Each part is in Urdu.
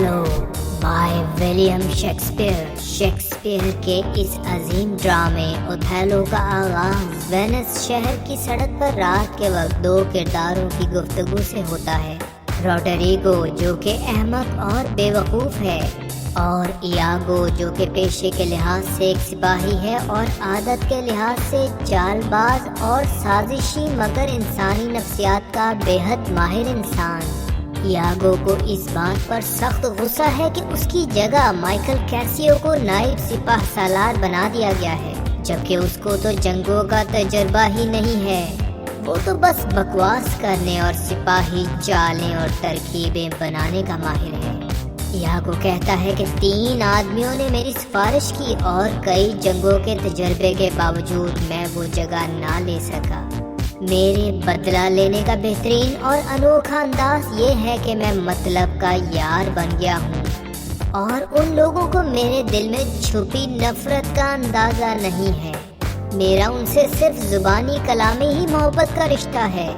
اوتھیلو بائی ولیم شیکسپیئر کے اس عظیم ڈرامے اوتھیلو کا آغاز وینس شہر کی سڑک پر رات کے وقت دو کرداروں کی گفتگو سے ہوتا ہے، روڈریگو جو کہ احمق اور بے وقوف ہے، اور ایاگو جو کہ پیشے کے لحاظ سے ایک سپاہی ہے اور عادت کے لحاظ سے چال باز اور سازشی مگر انسانی نفسیات کا بے حد ماہر انسان۔ ایاگو کو اس بات پر سخت غصہ ہے کہ اس کی جگہ مائیکل کیسیو کو نائب سپاہ سالار بنا دیا گیا ہے، جبکہ اس کو تو جنگوں کا تجربہ ہی نہیں ہے، وہ تو بس بکواس کرنے اور سپاہی چالیں اور ترکیبیں بنانے کا ماہر ہے۔ ایاگو کہتا ہے کہ 3 آدمیوں نے میری سفارش کی اور کئی جنگوں کے تجربے کے باوجود میں وہ جگہ نہ لے سکا۔ میرے بدلہ لینے کا بہترین اور انوکھا انداز یہ ہے کہ میں مطلب کا یار بن گیا ہوں، اور ان لوگوں کو میرے دل میں چھپی نفرت کا اندازہ نہیں ہے۔ میرا ان سے صرف زبانی کلامی ہی محبت کا رشتہ ہے۔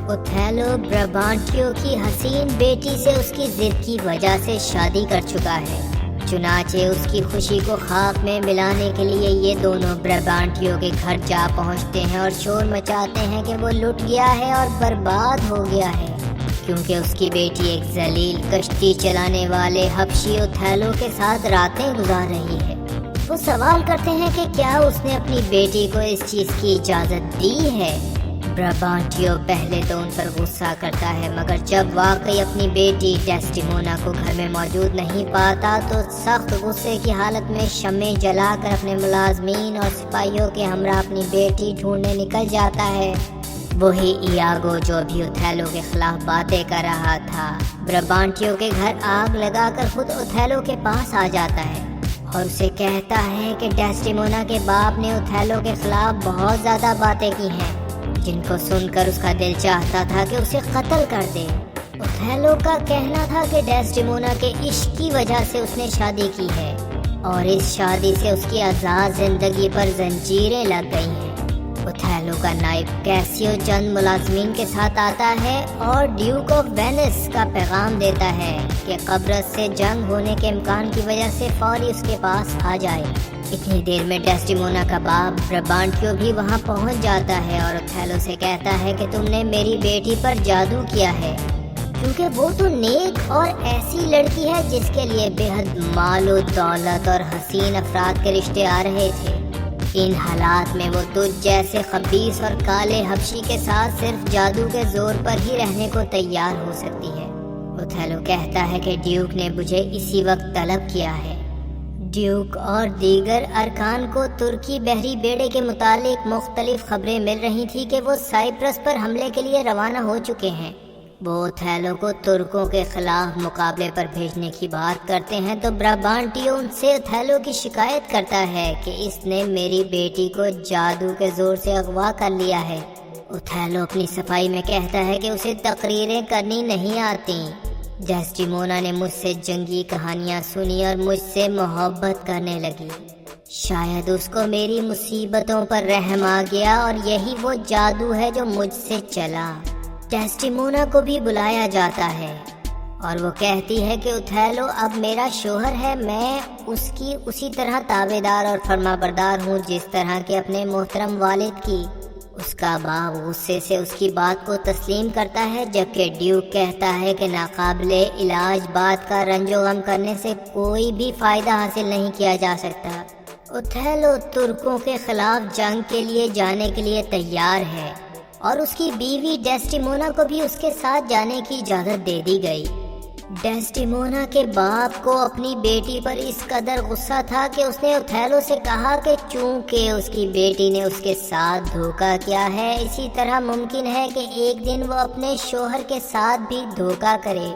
اوتھیلو برابانٹیو کی حسین بیٹی سے اس کی ضد کی وجہ سے شادی کر چکا ہے، چنانچہ اس کی خوشی کو خاک میں ملانے کے لیے یہ دونوں برابانٹیو کے گھر جا پہنچتے ہیں اور شور مچاتے ہیں کہ وہ لٹ گیا ہے اور برباد ہو گیا ہے، کیونکہ اس کی بیٹی ایک ذلیل کشتی چلانے والے حبشی اوتھیلو کے ساتھ راتیں گزار رہی ہے۔ وہ سوال کرتے ہیں کہ کیا اس نے اپنی بیٹی کو اس چیز کی اجازت دی ہے؟ برابانٹیو پہلے تو ان پر غصہ کرتا ہے، مگر جب واقعی اپنی بیٹی ڈیسٹیمونا کو گھر میں موجود نہیں پاتا تو سخت غصے کی حالت میں شمع جلا کر اپنے ملازمین اور سپاہیوں کے ہمراہ اپنی بیٹی ڈھونڈنے نکل جاتا ہے۔ وہی ایاگو جو بھی اوتھیلو کے خلاف باتیں کر رہا تھا، برابانٹیو کے گھر آگ لگا کر خود اوتھیلو کے پاس آ جاتا ہے اور اسے کہتا ہے کہ ڈیسٹیمونا کے باپ نے اوتھیلو کے خلاف بہت زیادہ باتیں کی ہیں، جن کو سن کر اس کا دل چاہتا تھا کہ اسے قتل کر دے۔ اوتھیلو کا کہنا تھا کہ ڈیسٹیمونا کے عشق کی وجہ سے اس نے شادی کی ہے، اور اس شادی سے اس کی آزاد زندگی پر زنجیریں لگ گئی ہیں۔ اوتھیلو کا نائب کیسیو چند ملازمین کے ساتھ آتا ہے اور ڈیوک آف وینس کا پیغام دیتا ہے کہ قبرص سے جنگ ہونے کے امکان کی وجہ سے فوری اس کے پاس آ جائے۔ اتنی دیر میں ڈیسٹیمونا کا باپ برابانٹیو بھی وہاں پہنچ جاتا ہے اور اوتھیلو سے کہتا ہے کہ تم نے میری بیٹی پر جادو کیا ہے، کیونکہ وہ تو نیک اور ایسی لڑکی ہے جس کے لیے بے حد مال و دولت اور حسین افراد کے رشتے آ رہے تھے۔ ان حالات میں وہ تجھ جیسے خبیث اور کالے حبشی کے ساتھ صرف جادو کے زور پر ہی رہنے کو تیار ہو سکتی ہے۔ اوتھیلو کہتا ہے کہ ڈیوک نے مجھے اسی وقت طلب کیا ہے۔ ڈیوک اور دیگر ارکان کو ترکی بحری بیڑے کے متعلق مختلف خبریں مل رہی تھی کہ وہ سائپرس پر حملے کے لیے روانہ ہو چکے ہیں۔ وہ اوتھیلو کو ترکوں کے خلاف مقابلے پر بھیجنے کی بات کرتے ہیں تو برابانٹیو ان سے اوتھیلو کی شکایت کرتا ہے کہ اس نے میری بیٹی کو جادو کے زور سے اغوا کر لیا ہے۔ اوتھیلو اپنی صفائی میں کہتا ہے کہ اسے تقریریں کرنی نہیں آتی۔ ڈیسٹیمونا نے مجھ سے جنگی کہانیاں سنی اور مجھ سے محبت کرنے لگی، شاید اس کو میری مصیبتوں پر رحم آ گیا اور یہی وہ جادو ہے جو مجھ سے چلا۔ ڈیسٹیمونا کو بھی بلایا جاتا ہے اور وہ کہتی ہے کہ اوتھیلو اب میرا شوہر ہے، میں اس کی اسی طرح تابع دار اور فرما بردار ہوں جس طرح کہ اپنے محترم والد کی۔ اس کا باپ غصے سے اس کی بات کو تسلیم کرتا ہے، جبکہ ڈیوک کہتا ہے کہ ناقابل علاج بات کا رنج و غم کرنے سے کوئی بھی فائدہ حاصل نہیں کیا جا سکتا۔ اوتھیلو ترکوں کے خلاف جنگ کے لیے جانے کے لیے تیار ہے اور اس کی بیوی ڈیسٹیمونا کو بھی اس کے ساتھ جانے کی اجازت دے دی گئی۔ ڈیسٹیمونا کے باپ کو اپنی بیٹی پر اس قدر غصہ تھا کہ اس نے اوتھیلو سے کہا کہ چونکہ اس کی بیٹی نے اس کے ساتھ دھوکہ کیا ہے، اسی طرح ممکن ہے کہ ایک دن وہ اپنے شوہر کے ساتھ بھی دھوکہ کرے۔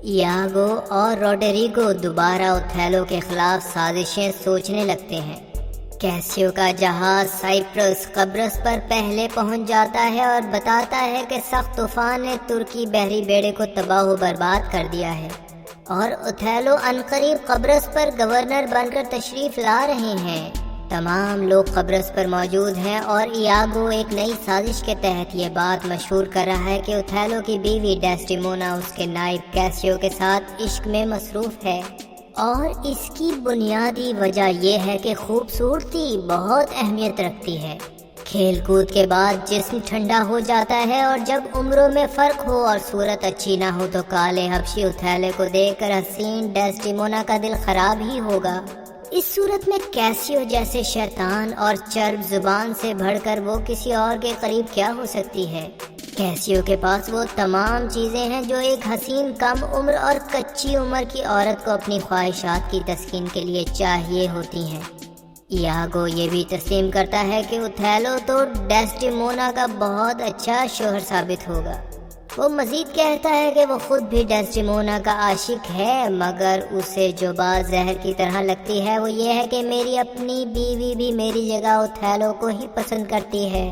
ایاگو اور روڈریگو دوبارہ اوتھیلو کے خلاف سازشیں سوچنے لگتے ہیں۔ کیسیو کا جہاز سائپرس قبرص پر پہلے پہنچ جاتا ہے اور بتاتا ہے کہ سخت طوفان نے ترکی بحری بیڑے کو تباہ و برباد کر دیا ہے اور اوتھیلو عنقریب قبرص پر گورنر بن کر تشریف لا رہے ہیں۔ تمام لوگ قبرص پر موجود ہیں اور ایاگو ایک نئی سازش کے تحت یہ بات مشہور کر رہا ہے کہ اوتھیلو کی بیوی ڈیسڈیمونا اس کے نائب کیسیو کے ساتھ عشق میں مصروف ہے، اور اس کی بنیادی وجہ یہ ہے کہ خوبصورتی بہت اہمیت رکھتی ہے۔ کھیل کود کے بعد جسم ٹھنڈا ہو جاتا ہے، اور جب عمروں میں فرق ہو اور صورت اچھی نہ ہو تو کالے حبشی اوتھیلو کو دیکھ کر حسین ڈیسڈیمونا کا دل خراب ہی ہوگا۔ اس صورت میں کیسیو جیسے شیطان اور چرب زبان سے بڑھ کر وہ کسی اور کے قریب کیا ہو سکتی ہے؟ کیسیو کے پاس وہ تمام چیزیں ہیں جو ایک حسین کم عمر اور کچی عمر کی عورت کو اپنی خواہشات کی تسکین کے لیے چاہیے ہوتی ہیں۔ ایاگو یہ بھی تسلیم کرتا ہے کہ اوتھیلو تو ڈیسڈیمونا کا بہت اچھا شوہر ثابت ہوگا۔ وہ مزید کہتا ہے کہ وہ خود بھی ڈیسڈیمونا کا عاشق ہے، مگر اسے جو بات زہر کی طرح لگتی ہے وہ یہ ہے کہ میری اپنی بیوی بھی میری جگہ اوتھیلو کو ہی پسند کرتی ہے۔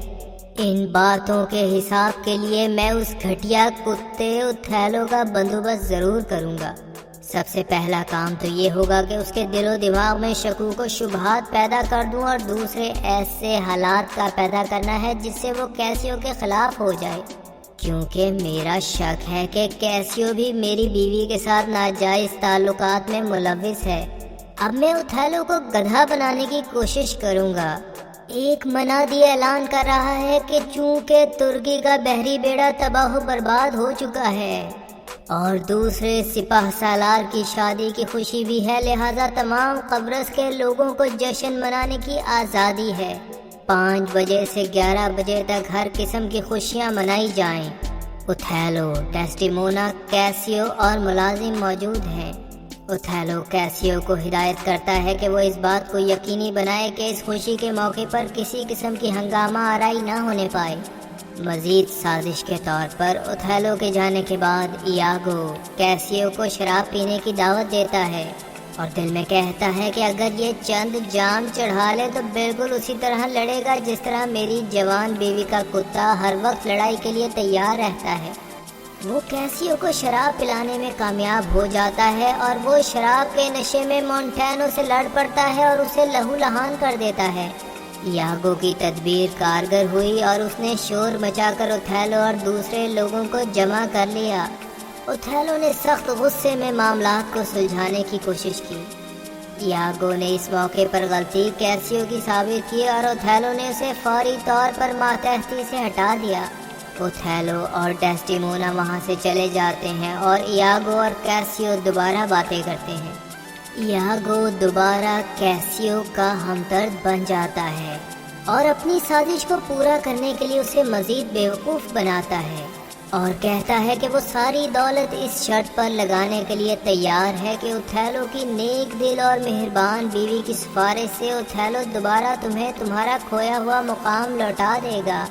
ان باتوں کے حساب کے لیے میں اس گھٹیا کتے اوتھیلو کا بندوبست ضرور کروں گا۔ سب سے پہلا کام تو یہ ہوگا کہ اس کے دل و دماغ میں شکوک و شبہات پیدا کر دوں، اور دوسرے ایسے حالات کا پیدا کرنا ہے جس سے وہ کیسیو کے خلاف ہو جائے، کیونکہ میرا شک ہے کہ کیسیو بھی میری بیوی کے ساتھ ناجائز تعلقات میں ملوث ہے۔ اب میں اوتھیلو کو گدھا بنانے کی کوشش کروں گا۔ ایک منادی اعلان کر رہا ہے کہ چونکہ ترکی کا بحری بیڑا تباہ و برباد ہو چکا ہے اور دوسرے سپاہ سالار کی شادی کی خوشی بھی ہے، لہذا تمام قبرص کے لوگوں کو جشن منانے کی آزادی ہے۔ 5 بجے سے 11 بجے تک ہر قسم کی خوشیاں منائی جائیں۔ اوتھیلو، ڈیسڈیمونا، کیسیو اور ملازم موجود ہیں۔ اوتھیلو کیسیو کو ہدایت کرتا ہے کہ وہ اس بات کو یقینی بنائے کہ اس خوشی کے موقع پر کسی قسم کی ہنگامہ آرائی نہ ہونے پائے۔ مزید سازش کے طور پر اوتھیلو کے جانے کے بعد ایاگو کیسیو کو شراب پینے کی دعوت دیتا ہے اور دل میں کہتا ہے کہ اگر یہ چند جام چڑھا لے تو بالکل اسی طرح لڑے گا جس طرح میری جوان بیوی کا کتا ہر وقت لڑائی کے لیے تیار رہتا ہے۔ وہ کیسیو کو شراب پلانے میں کامیاب ہو جاتا ہے اور وہ شراب کے نشے میں مونٹینو سے لڑ پڑتا ہے اور اسے لہو لہان کر دیتا ہے۔ ایاگو کی تدبیر کارگر ہوئی اور اس نے شور مچا کر اوتھیلو اور دوسرے لوگوں کو جمع کر لیا۔ اوتھیلو نے سخت غصے میں معاملات کو سلجھانے کی کوشش کی۔ ایاگو نے اس موقع پر غلطی کیسیو کی ثابت کی اور اوتھیلو نے اسے فوری طور پر ماتحتی سے ہٹا دیا۔ اوتھیلو اور ڈیسڈیمونا وہاں سے چلے جاتے ہیں اور ایاگو اور کیسیو دوبارہ باتیں کرتے ہیں۔ ایاگو دوبارہ کیسیو کا ہمدرد بن جاتا ہے اور اپنی سازش کو پورا کرنے کے لیے اسے مزید بیوقوف بناتا ہے اور کہتا ہے کہ وہ ساری دولت اس شرط پر لگانے کے لیے تیار ہے کہ اوتھیلو کی نیک دل اور مہربان بیوی کی سفارش سے اوتھیلو دوبارہ تمہیں تمہارا کھویا ہوا مقام لوٹا دے گا۔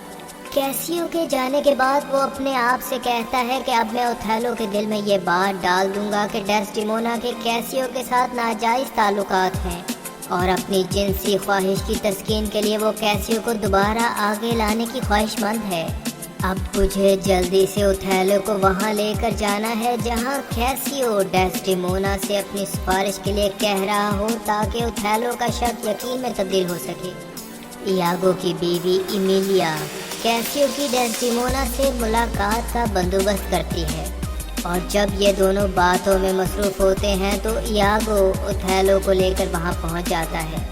کیسیو کے جانے کے بعد وہ اپنے آپ سے کہتا ہے کہ اب میں اوتھیلو کے دل میں یہ بات ڈال دوں گا کہ ڈیسڈیمونا کے کیسیو کے ساتھ ناجائز تعلقات ہیں اور اپنی جنسی خواہش کی تسکین کے لیے وہ کیسیو کو دوبارہ آگے لانے کی خواہش مند ہے۔ اب مجھے جلدی سے اوتھیلو کو وہاں لے کر جانا ہے جہاں کیسیو ڈیسڈیمونا سے اپنی سفارش کے لیے کہہ رہا ہو تاکہ اوتھیلو کا شک یقین میں تبدیل ہو سکے۔ ایاگو کی بیوی ایمیلیا کیسیو کی ڈیسڈیمونا سے ملاقات کا بندوبست کرتی ہے اور جب یہ دونوں باتوں میں مصروف ہوتے ہیں تو ایاگو اوتھیلو کو لے کر وہاں پہنچ جاتا ہے۔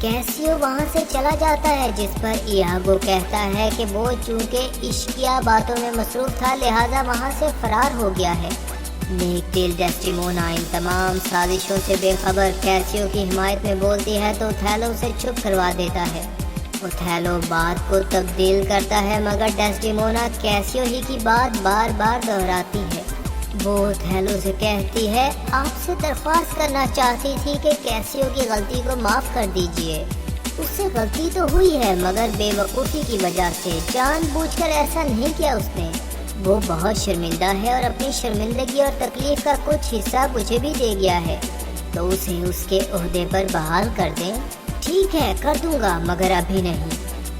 کیسیو وہاں سے چلا جاتا ہے جس پر ایاگو کہتا ہے کہ وہ چونکہ عشقیہ باتوں میں مصروف تھا لہٰذا وہاں سے فرار ہو گیا ہے۔ نیک دل ڈیسڈیمونا ان تمام سازشوں سے بے خبر کیسیو کی حمایت میں بولتی ہے تو اوتھیلو اسے چپ کروا دیتا ہے۔ اوتھیلو بات کو تبدیل کرتا ہے مگر ڈیسڈیمونا کیسیو ہی کی بات بار بار دہراتی ہے۔ وہ اوتھیلو سے کہتی ہے آپ سے درخواست کرنا چاہتی تھی کہ کیسیو کی غلطی کو معاف کر دیجئے۔ اس سے غلطی تو ہوئی ہے مگر بے وقوفی کی وجہ سے، جان بوجھ کر ایسا نہیں کیا اس نے۔ وہ بہت شرمندہ ہے اور اپنی شرمندگی اور تکلیف کا کچھ حصہ مجھے بھی دے گیا ہے، تو اسے اس کے عہدے پر بحال کر دیں۔ ٹھیک ہے کر دوں گا مگر ابھی نہیں۔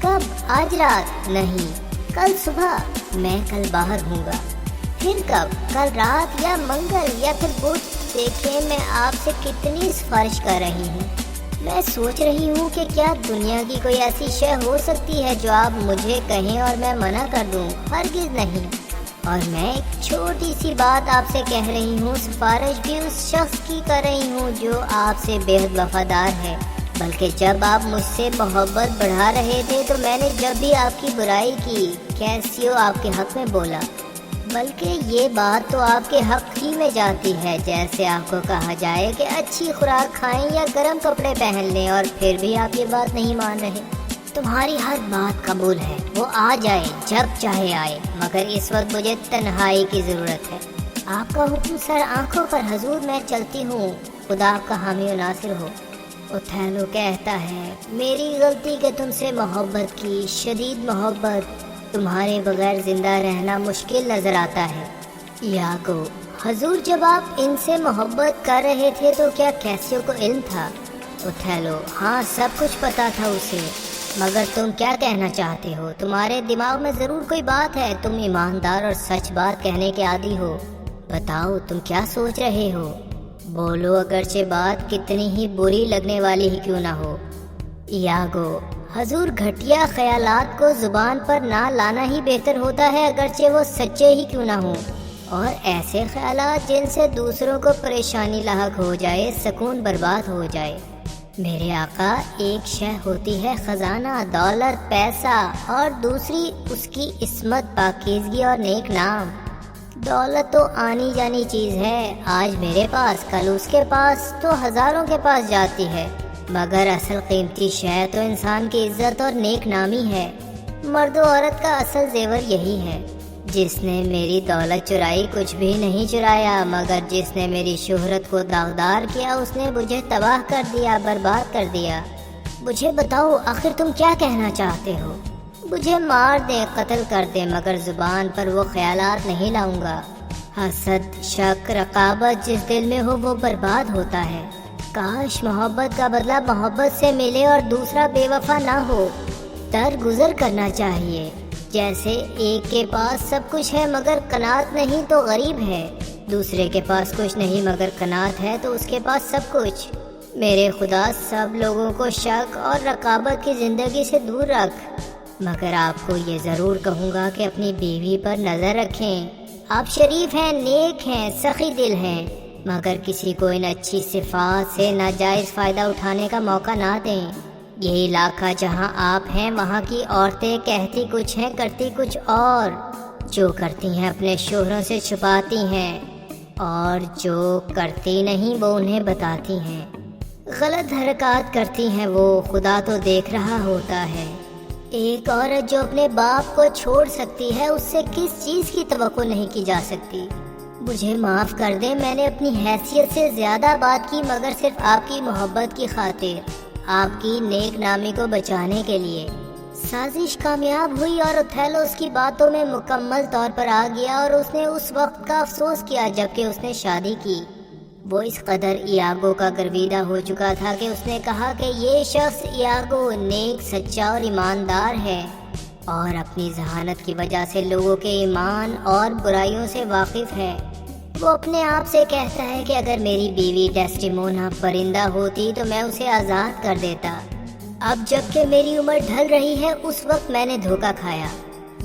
کب؟ آج رات؟ نہیں، کل صبح۔ میں کل باہر ہوں گا۔ پھر کب؟ کل رات یا منگل یا پھر بدھ؟ دیکھیں میں آپ سے کتنی سفارش کر رہی ہوں۔ میں سوچ رہی ہوں کہ کیا دنیا کی کوئی ایسی شے ہو سکتی ہے جو آپ مجھے کہیں اور میں منع کر دوں؟ ہرگز نہیں۔ اور میں ایک چھوٹی سی بات آپ سے کہہ رہی ہوں، سفارش بھی اس شخص کی کر رہی ہوں جو آپ سے بے حد وفادار ہے۔ بلکہ جب آپ مجھ سے محبت بڑھا رہے تھے تو میں نے جب بھی آپ کی برائی کی کیسیو آپ کے حق میں بولا، بلکہ یہ بات تو آپ کے حق ہی میں جاتی ہے۔ جیسے آپ کو کہا جائے کہ اچھی خوراک کھائیں یا گرم کپڑے پہن لیں، اور پھر بھی آپ یہ بات نہیں مان رہے۔ تمہاری ہر بات قبول ہے، وہ آ جائے جب چاہے آئے، مگر اس وقت مجھے تنہائی کی ضرورت ہے۔ آپ کا حکم سر آنکھوں پر حضور، میں چلتی ہوں، خدا آپ کا حامی و ناصر ہو۔ اوتھیلو کہتا ہے، میری غلطی کہ تم سے محبت کی، شدید محبت، تمہارے بغیر زندہ رہنا مشکل نظر آتا ہے۔ یاگو، حضور جب آپ ان سے محبت کر رہے تھے تو کیا کیسیو کو علم تھا؟ اوتھیلو، ہاں سب کچھ پتا تھا اسے، مگر تم کیا کہنا چاہتے ہو؟ تمہارے دماغ میں ضرور کوئی بات ہے، تم ایماندار اور سچ بات کہنے کے عادی ہو، بتاؤ تم کیا سوچ رہے ہو؟ بولو، اگرچہ بات کتنی ہی بری لگنے والی ہی کیوں نہ ہو۔ یاگو، حضور گھٹیا خیالات کو زبان پر نہ لانا ہی بہتر ہوتا ہے، اگرچہ وہ سچے ہی کیوں نہ ہوں، اور ایسے خیالات جن سے دوسروں کو پریشانی لاحق ہو جائے، سکون برباد ہو جائے۔ میرے آقا، ایک شے ہوتی ہے خزانہ، دولت، پیسہ، اور دوسری اس کی عصمت، پاکیزگی اور نیک نام۔ دولت تو آنی جانی چیز ہے، آج میرے پاس، کل اس کے پاس، تو ہزاروں کے پاس جاتی ہے، مگر اصل قیمتی شے تو انسان کی عزت اور نیک نامی ہے۔ مرد و عورت کا اصل زیور یہی ہے۔ جس نے میری دولت چرائی کچھ بھی نہیں چرایا، مگر جس نے میری شہرت کو داغدار کیا اس نے مجھے تباہ کر دیا، برباد کر دیا۔ مجھے بتاؤ، آخر تم کیا کہنا چاہتے ہو؟ مجھے مار دیں، قتل کر دیں، مگر زبان پر وہ خیالات نہیں لاؤں گا۔ حسد، شک، رقابت جس دل میں ہو وہ برباد ہوتا ہے۔ کاش محبت کا بدلہ محبت سے ملے اور دوسرا بے وفا نہ ہو۔ درگزر کرنا چاہیے، جیسے ایک کے پاس سب کچھ ہے مگر قناعت نہیں تو غریب ہے، دوسرے کے پاس کچھ نہیں مگر قناعت ہے تو اس کے پاس سب کچھ۔ میرے خدا، سب لوگوں کو شک اور رقابت کی زندگی سے دور رکھ، مگر آپ کو یہ ضرور کہوں گا کہ اپنی بیوی پر نظر رکھیں۔ آپ شریف ہیں، نیک ہیں، سخی دل ہیں، مگر کسی کو ان اچھی صفات سے ناجائز فائدہ اٹھانے کا موقع نہ دیں۔ یہ علاقہ جہاں آپ ہیں وہاں کی عورتیں کہتی کچھ ہیں، کرتی کچھ اور، جو کرتی ہیں اپنے شوہروں سے چھپاتی ہیں، اور جو کرتی نہیں وہ انہیں بتاتی ہیں۔ غلط حرکات کرتی ہیں وہ، خدا تو دیکھ رہا ہوتا ہے۔ ایک عورت جو اپنے باپ کو چھوڑ سکتی ہے، اس سے کس چیز کی توقع نہیں کی جا سکتی؟ مجھے معاف کر دیں، میں نے اپنی حیثیت سے زیادہ بات کی، مگر صرف آپ کی محبت کی خاطر، آپ کی نیک نامی کو بچانے کے لیے۔ سازش کامیاب ہوئی اور اوتھیلو اس کی باتوں میں مکمل طور پر آ گیا، اور اس نے اس وقت کا افسوس کیا جبکہ اس نے شادی کی۔ وہ اس قدر ایاگو کا گرویدہ ہو چکا تھا کہ اس نے کہا کہ یہ شخص ایاگو نیک، سچا اور ایماندار ہے، اور اپنی ذہانت کی وجہ سے لوگوں کے ایمان اور برائیوں سے واقف ہے۔ وہ اپنے آپ سے کہتا ہے کہ اگر میری بیوی ڈیسٹیمونا پرندہ ہوتی تو میں اسے آزاد کر دیتا۔ اب جب کہ میری عمر ڈھل رہی ہے، اس وقت میں نے دھوکہ کھایا۔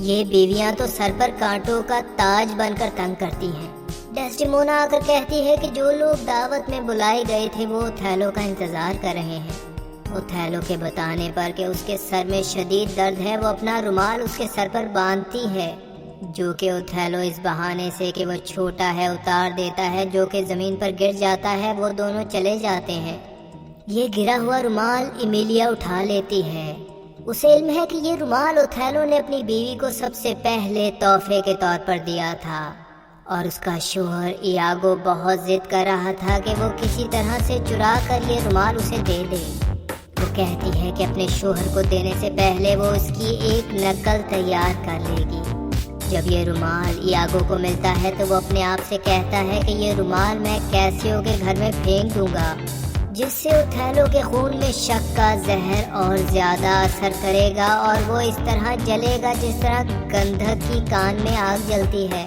یہ بیویاں تو سر پر کانٹوں کا تاج بن کر تنگ کرتی ہیں۔ ڈیسٹیمونا آ کر کہتی ہے کہ جو لوگ دعوت میں بلائے گئے تھے وہ اوتھیلو کا انتظار کر رہے ہیں۔ اوتھیلو کے بتانے پر کہ اس کے سر میں شدید درد ہے، وہ اپنا رومال اس کے سر پر باندھتی ہے، جو کہ اوتھیلو اس بہانے سے کہ وہ چھوٹا ہے اتار دیتا ہے، جو کہ زمین پر گر جاتا ہے۔ وہ دونوں چلے جاتے ہیں۔ یہ گرا ہوا رومال ایمیلیا اٹھا لیتی ہے۔ اسے علم ہے کہ یہ رومال اوتھیلو نے اپنی بیوی کو سب سے پہلے تحفے کے طور پر دیا تھا، اور اس کا شوہر ایاگو بہت ضد کر رہا تھا کہ وہ کسی طرح سے چرا کر یہ رومال اسے دے دے۔ وہ کہتی ہے کہ اپنے شوہر کو دینے سے پہلے وہ اس کی ایک نقل تیار کر لے گی۔ جب یہ رومال ایاگو کو ملتا ہے تو وہ اپنے آپ سے کہتا ہے کہ یہ رومال میں کیسیو کے گھر میں پھینک دوں گا، جس سے اوتھیلو کے خون میں شک کا زہر اور زیادہ اثر کرے گا، اور وہ اس طرح جلے گا جس طرح گندھک کی کان میں آگ جلتی ہے۔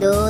2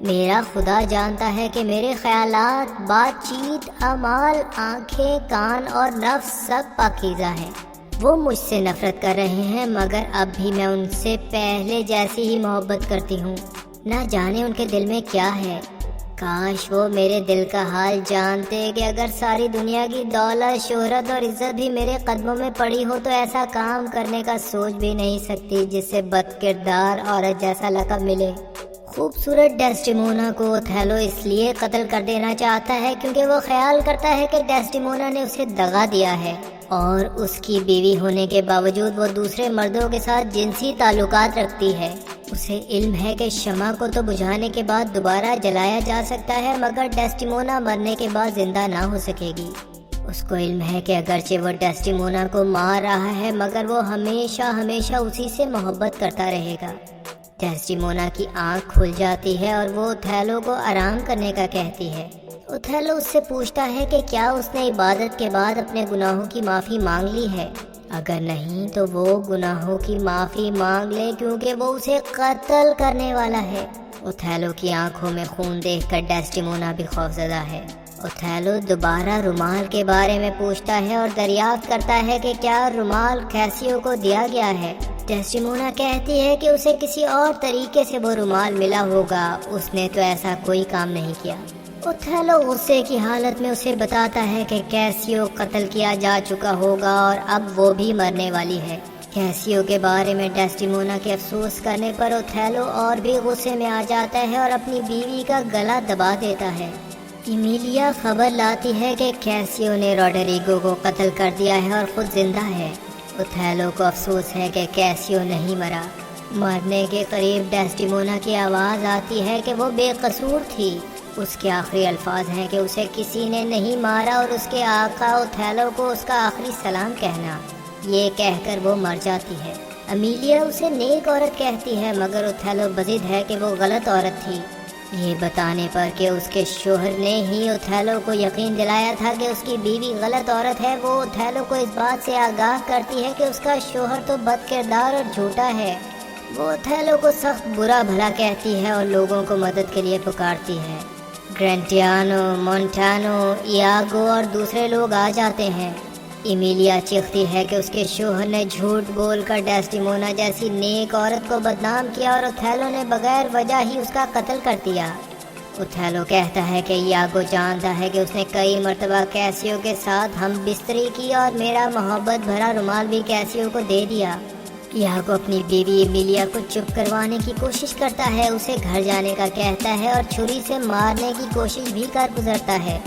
میرا خدا جانتا ہے کہ میرے خیالات، بات چیت، اعمال، آنکھیں، کان اور نفس سب پاکیزہ ہیں۔ وہ مجھ سے نفرت کر رہے ہیں مگر اب بھی میں ان سے پہلے جیسی ہی محبت کرتی ہوں۔ نہ جانے ان کے دل میں کیا ہے۔ کاش وہ میرے دل کا حال جانتے کہ اگر ساری دنیا کی دولت، شہرت اور عزت بھی میرے قدموں میں پڑی ہو تو ایسا کام کرنے کا سوچ بھی نہیں سکتی جس سے بد کردار عورت جیسا لقب ملے۔ خوبصورت ڈیسڈیمونا کو اوتھیلو اس لیے قتل کر دینا چاہتا ہے کیونکہ وہ خیال کرتا ہے کہ ڈیسڈیمونا نے اسے دغا دیا ہے اور اس کی بیوی ہونے کے باوجود وہ دوسرے مردوں کے ساتھ جنسی تعلقات رکھتی ہے۔ اسے علم ہے کہ شمع کو تو بجھانے کے بعد دوبارہ جلایا جا سکتا ہے مگر ڈیسڈیمونا مرنے کے بعد زندہ نہ ہو سکے گی۔ اس کو علم ہے کہ اگرچہ وہ ڈیسڈیمونا کو مار رہا ہے مگر وہ ہمیشہ ہمیشہ اسی سے محبت کرتا رہے گا۔ ڈیسڈیمونا کی آنکھ کھل جاتی ہے اور وہ اوتھیلو کو آرام کرنے کا کہتی ہے۔ اوتھیلو اس سے پوچھتا ہے کہ کیا اس نے عبادت کے بعد اپنے گناہوں کی معافی مانگ لی ہے۔ اگر نہیں تو وہ گناہوں کی معافی مانگ لے کیونکہ وہ اسے قتل کرنے والا ہے۔ اوتھیلو کی آنکھوں میں خون دیکھ کر ڈیسڈیمونا بھی خوفزدہ ہے۔ اوتھیلو دوبارہ رومال کے بارے میں پوچھتا ہے اور دریافت کرتا ہے کہ کیا رومال کیسیو کو دیا گیا ہے۔ ڈیسڈیمونا کہتی ہے کہ اسے کسی اور طریقے سے وہ رومال ملا ہوگا، اس نے تو ایسا کوئی کام نہیں کیا۔ اوتھیلو غصے کی حالت میں اسے بتاتا ہے کہ کیسیو قتل کیا جا چکا ہوگا اور اب وہ بھی مرنے والی ہے۔ کیسیو کے بارے میں ڈیسڈیمونا کے افسوس کرنے پر اوتھیلو اور بھی غصے میں آ جاتا ہے اور اپنی بیوی کا گلا دبا دیتا ہے۔ ایمیلیا خبر لاتی ہے کہ کیسیو نے روڈریگو کو قتل کر دیا ہے اور خود زندہ ہے۔ اوتھیلو کو افسوس ہے کہ کیسیو نہیں مرا۔ مرنے کے قریب ڈیسڈیمونا کی آواز آتی ہے کہ وہ بے قصور تھی۔ اس کے آخری الفاظ ہیں کہ اسے کسی نے نہیں مارا اور اس کے آقا اوتھیلو کو اس کا آخری سلام کہنا۔ یہ کہہ کر وہ مر جاتی ہے۔ امیلیا اسے نیک عورت کہتی ہے مگر اوتھیلو بضد ہے کہ وہ غلط عورت تھی۔ یہ بتانے پر کہ اس کے شوہر نے ہی اوتھیلو کو یقین دلایا تھا کہ اس کی بیوی غلط عورت ہے، وہ اوتھیلو کو اس بات سے آگاہ کرتی ہے کہ اس کا شوہر تو بد کردار اور جھوٹا ہے۔ وہ اوتھیلو کو سخت برا بھلا کہتی ہے اور لوگوں کو مدد کے لیے پکارتی ہے۔ گرینٹیانو، مونٹانو، ایاگو اور دوسرے لوگ آ جاتے ہیں۔ ایمیلیا چیختی ہے کہ اس کے شوہر نے جھوٹ بول کر ڈیسڈیمونا جیسی نیک عورت کو بدنام کیا اور اوتھیلو نے بغیر وجہ ہی اس کا قتل کر دیا۔ اوتھیلو کہتا ہے کہ ایاگو جانتا ہے کہ اس نے کئی مرتبہ کیسیو کے ساتھ ہم بستری کی اور میرا محبت بھرا رومال بھی کیسیو کو دے دیا۔ ایاگو اپنی بیوی ایمیلیا کو چپ کروانے کی کوشش کرتا ہے، اسے گھر جانے کا کہتا ہے اور چھری سے مارنے کی کوشش بھی کر گزرتا ہے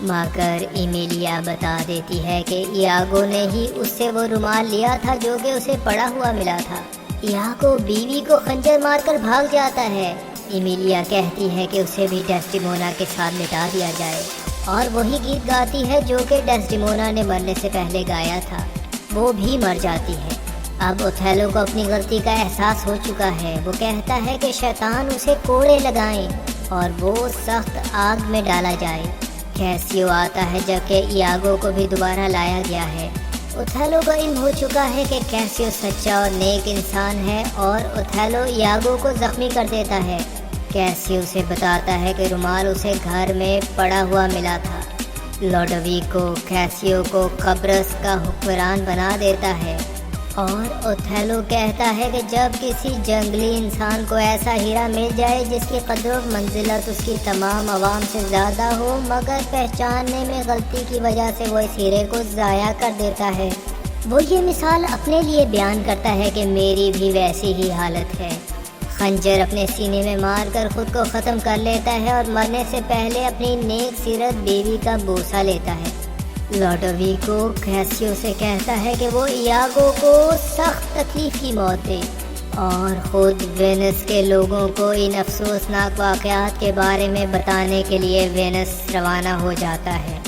مگر ایمیلیا بتا دیتی ہے کہ ایاگو نے ہی اس سے وہ رومال لیا تھا جو کہ اسے پڑا ہوا ملا تھا۔ ایاگو بیوی کو خنجر مار کر بھاگ جاتا ہے۔ ایمیلیا کہتی ہے کہ اسے بھی ڈیسڈیمونا کے ساتھ مٹا دیا جائے اور وہی گیت گاتی ہے جو کہ ڈیسڈیمونا نے مرنے سے پہلے گایا تھا۔ وہ بھی مر جاتی ہے۔ اب اوتھیلو کو اپنی غلطی کا احساس ہو چکا ہے۔ وہ کہتا ہے کہ شیطان اسے کوڑے لگائیں اور وہ سخت آگ میں ڈالا جائے۔ کیسیو آتا ہے جبکہ ایاگو کو بھی دوبارہ لایا گیا ہے۔ اوتھیلو کو علم ہو چکا ہے کہ کیسیو سچا اور نیک انسان ہے اور اوتھیلو ایاگو کو زخمی کر دیتا ہے۔ کیسیو سے بتاتا ہے کہ رومال اسے گھر میں پڑا ہوا ملا تھا۔ لوڈویکو کیسیو کو قبرص کا حکمران بنا دیتا ہے اور اوتھیلو کہتا ہے کہ جب کسی جنگلی انسان کو ایسا ہیرا مل جائے جس کی قدر و منزلت اس کی تمام عوام سے زیادہ ہو مگر پہچاننے میں غلطی کی وجہ سے وہ اس ہیرے کو ضائع کر دیتا ہے، وہ یہ مثال اپنے لیے بیان کرتا ہے کہ میری بھی ویسی ہی حالت ہے۔ خنجر اپنے سینے میں مار کر خود کو ختم کر لیتا ہے اور مرنے سے پہلے اپنی نیک سیرت بیوی کا بوسہ لیتا ہے۔ لوڈویکو کیسیو سے کہتا ہے کہ وہ ایاگو کو سخت تکلیف کی موت دے اور خود وینس کے لوگوں کو ان افسوسناک واقعات کے بارے میں بتانے کے لیے وینس روانہ ہو جاتا ہے۔